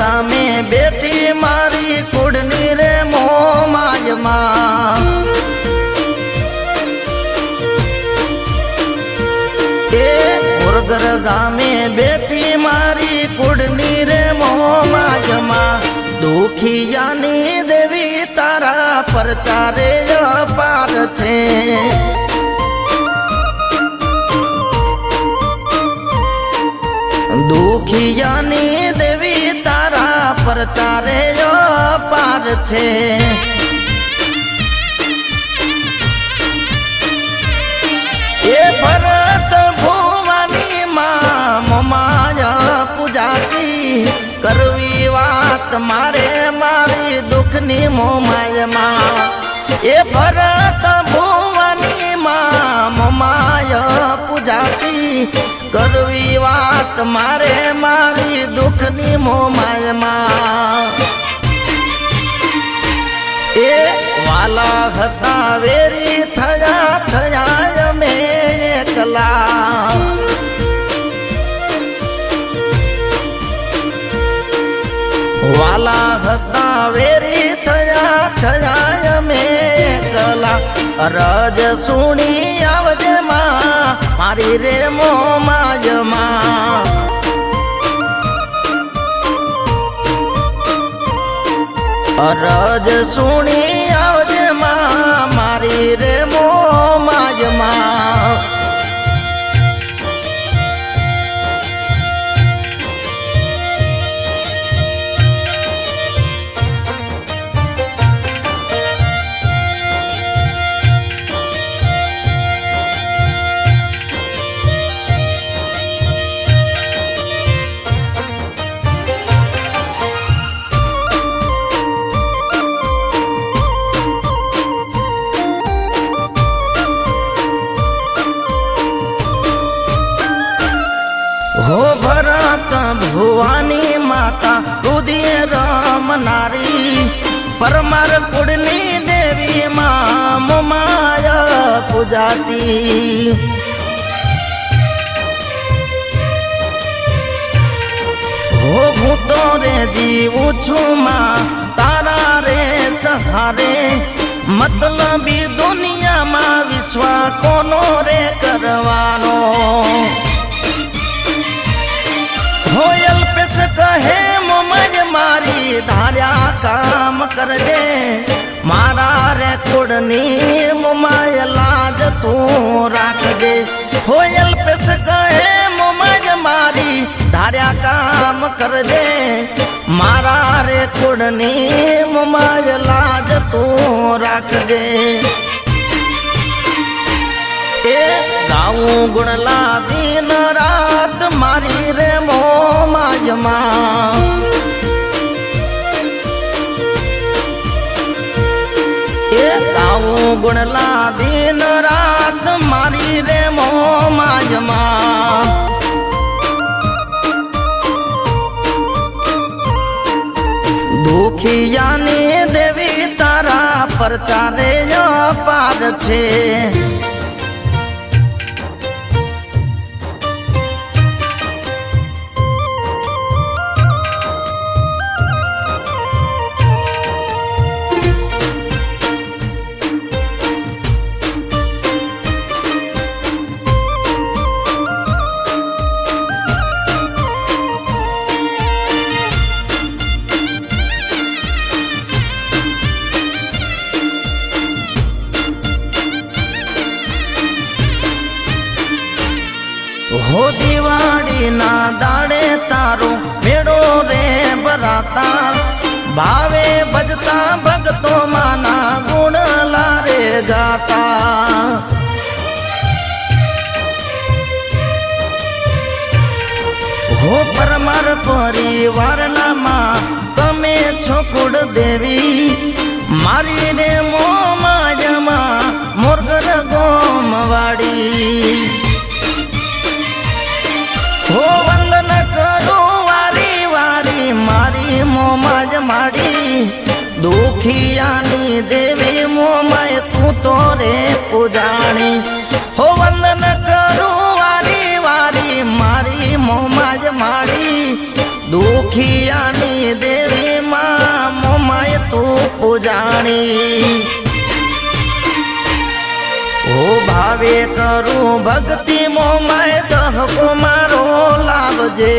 ગામે બેઠી મારી કુડની રે મોમાયમાં એ મુરગર ગામે બેઠી મારી કુડની રે મોમાયમાં દુખિયાની દેવી તારા પરચારે અપાર છે દુખિયાની દેવી તારા પરચારે અપાર છે એ ભરત ભુવાની માં મોમાય પૂજાતી કરવી વાત મારે મારી દુઃખની મોમાયમાં એ ભરત ભુવાની માં મોમાય પૂજાતી કરવી વાત મારે મારી દુઃખની મોમાયમાં એ વાલા હતા વેરી થયા થયા અમે એકલા વાલા હતા વેરી થયા થયા અમે એકલા રજ સુણી આવજે માં મારી રે મોમાયમાં રજ સુણી આવજે માં મારી રે મોમાયમાં હો ભરત ભુવાની માતા ઉદય રમનારી પરમાર કુળની દેવી માં મોમાય પૂજાતી હો હું તો રે જીવું છું માં તારા રે સહારે મતલબી દુનિયામાં વિશ્વાસ કોનો રે કરવાનો હોયલ પેશ કહે મોમાય મારી ધાર્યા કામ કરજે મારા રે કુળની મોમાય લાજ તું રાખજે હોયલ પેશ કહે મોમાય મારી ધાર્યા કામ કરજે મારા રે કુળની મોમાય લાજ તું રાખજે એ ગાઉં ગુણલા દિન રાત મારી રે મોમાયમાં એ ગાઉં ગુણલા દિન રાત મારી રે મોમાયમાં દુખિયાની દેવી તારા પરચારે અપાર છે હો દિવાળી ના દાડે તારો મેળો રે ભરાતા ભાવે ભજતા ભગતો માના ગુણ લારે ગાતા હો પરમાર પરિવારના માં તમે છો કુળ દેવી મારી રે મોમાયમાં મોરગર ગોમવાડી હો વંદન કરું વારી વારી મારી મોમાજ માડી દુખિયાની દેવી મોમાય તું તો રે પૂજાણી હો વંદન કરું વારી વારી મારી મોમાજ માડી દુખ દુખિયાની દેવી માં મોમાય તું પૂજાણી ઓ ભાવે કરું ભક્તિ મોમાય દહકો મારો લાવજે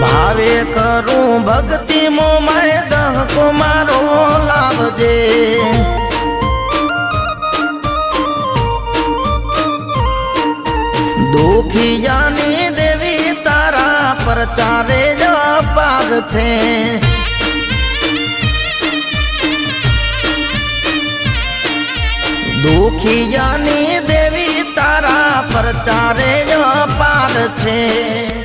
ભાવે કરું ભક્તિ મોમાય દહકો મારો લાવજે દુખિયાની દેવી તારા પ્રચારે જ પાગ છે દુખિયાની દેવી તારા પ્રચારે જ પાર છે